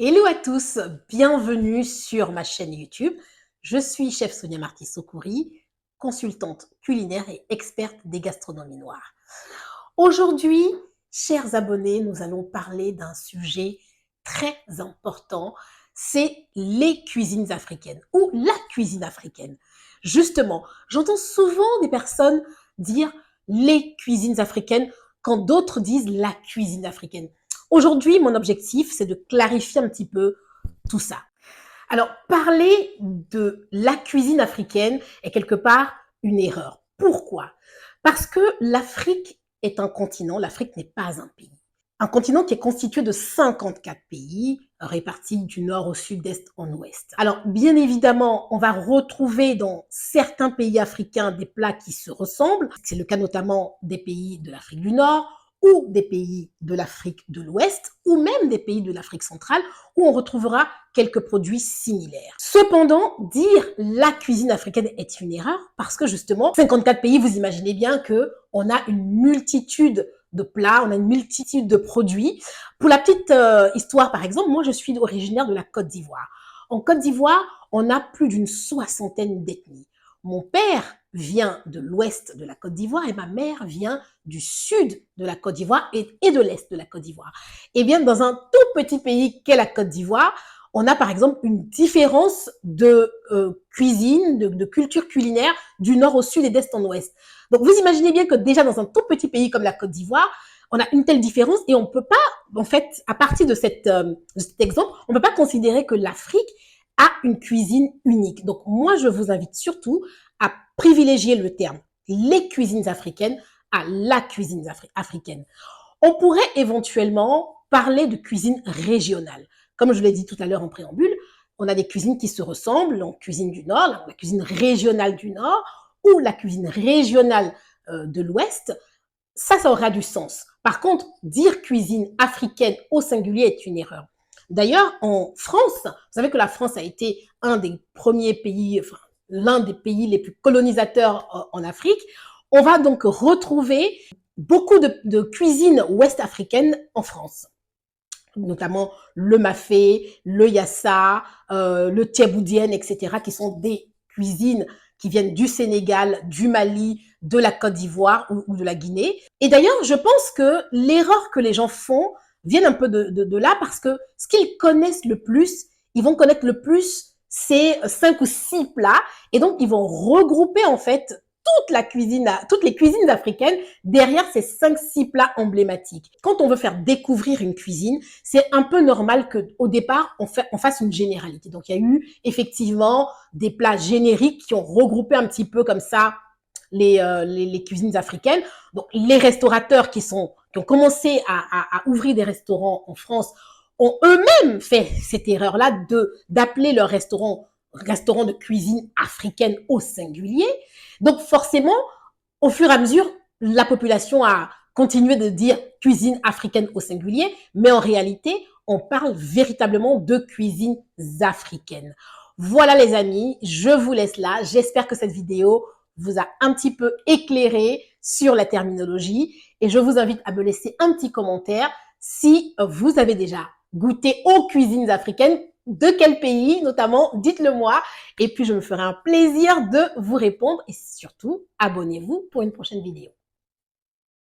Hello à tous, bienvenue sur ma chaîne YouTube. Je suis chef Sonia Marty-Sokouri, consultante culinaire et experte des gastronomies noires. Aujourd'hui, chers abonnés, nous allons parler d'un sujet très important, c'est les cuisines africaines ou la cuisine africaine. Justement, j'entends souvent des personnes dire les cuisines africaines quand d'autres disent la cuisine africaine. Aujourd'hui, mon objectif, c'est de clarifier un petit peu tout ça. Alors, parler de la cuisine africaine est quelque part une erreur. Pourquoi? Parce que l'Afrique est un continent, l'Afrique n'est pas un pays. Un continent qui est constitué de 54 pays, répartis du nord au sud, d'est en ouest. Alors, bien évidemment, on va retrouver dans certains pays africains des plats qui se ressemblent. C'est le cas notamment des pays de l'Afrique du Nord, ou des pays de l'Afrique de l'Ouest, ou même des pays de l'Afrique centrale, où on retrouvera quelques produits similaires. Cependant, dire la cuisine africaine est une erreur, parce que justement, 54 pays, vous imaginez bien qu'on a une multitude de plats, on a une multitude de produits. Pour la petite histoire, par exemple, moi je suis originaire de la Côte d'Ivoire. En Côte d'Ivoire, on a plus d'une soixantaine d'ethnies. Mon père vient de l'ouest de la Côte d'Ivoire et ma mère vient du sud de la Côte d'Ivoire et de l'est de la Côte d'Ivoire. Et bien, dans un tout petit pays qu'est la Côte d'Ivoire, on a par exemple une différence de cuisine, de culture culinaire du nord au sud et d'est en ouest. Donc, vous imaginez bien que déjà dans un tout petit pays comme la Côte d'Ivoire, on a une telle différence et on peut pas, en fait, à partir de cet exemple, on peut pas considérer que l'Afrique a une cuisine unique. Donc, moi, je vous invite surtout à privilégier le terme les cuisines africaines à la cuisine africaine. On pourrait éventuellement parler de cuisine régionale. Comme je l'ai dit tout à l'heure en préambule, on a des cuisines qui se ressemblent, en cuisine du Nord, la cuisine régionale du Nord ou la cuisine régionale de l'Ouest. Ça aura du sens. Par contre, dire cuisine africaine au singulier est une erreur. D'ailleurs, en France, vous savez que la France a été un des premiers pays, enfin, l'un des pays les plus colonisateurs en Afrique. On va donc retrouver beaucoup de cuisine ouest-africaine en France, notamment le mafé, le yassa, le thieboudienne, etc., qui sont des cuisines qui viennent du Sénégal, du Mali, de la Côte d'Ivoire ou de la Guinée. Et d'ailleurs, je pense que l'erreur que les gens font vient un peu de là parce que ce qu'ils connaissent le plus, ils vont connaître le plus ces 5 ou 6 plats et donc ils vont regrouper en fait toutes les cuisines africaines derrière ces 5-6 plats emblématiques. Quand on veut faire découvrir une cuisine, c'est un peu normal qu'au départ, on fasse une généralité. Donc, il y a eu effectivement des plats génériques qui ont regroupé un petit peu comme ça les cuisines africaines. Donc, les restaurateurs qui ont commencé à ouvrir des restaurants en France ont eux-mêmes fait cette erreur-là d'appeler leur restaurant de cuisine africaine au singulier. Donc, forcément, au fur et à mesure, la population a continué de dire cuisine africaine au singulier, mais en réalité, on parle véritablement de cuisines africaines. Voilà les amis, je vous laisse là. J'espère que cette vidéo vous a un petit peu éclairé sur la terminologie et je vous invite à me laisser un petit commentaire si vous avez déjà goûté aux cuisines africaines. De quel pays notamment, dites-le moi. Et puis, je me ferai un plaisir de vous répondre. Et surtout, abonnez-vous pour une prochaine vidéo.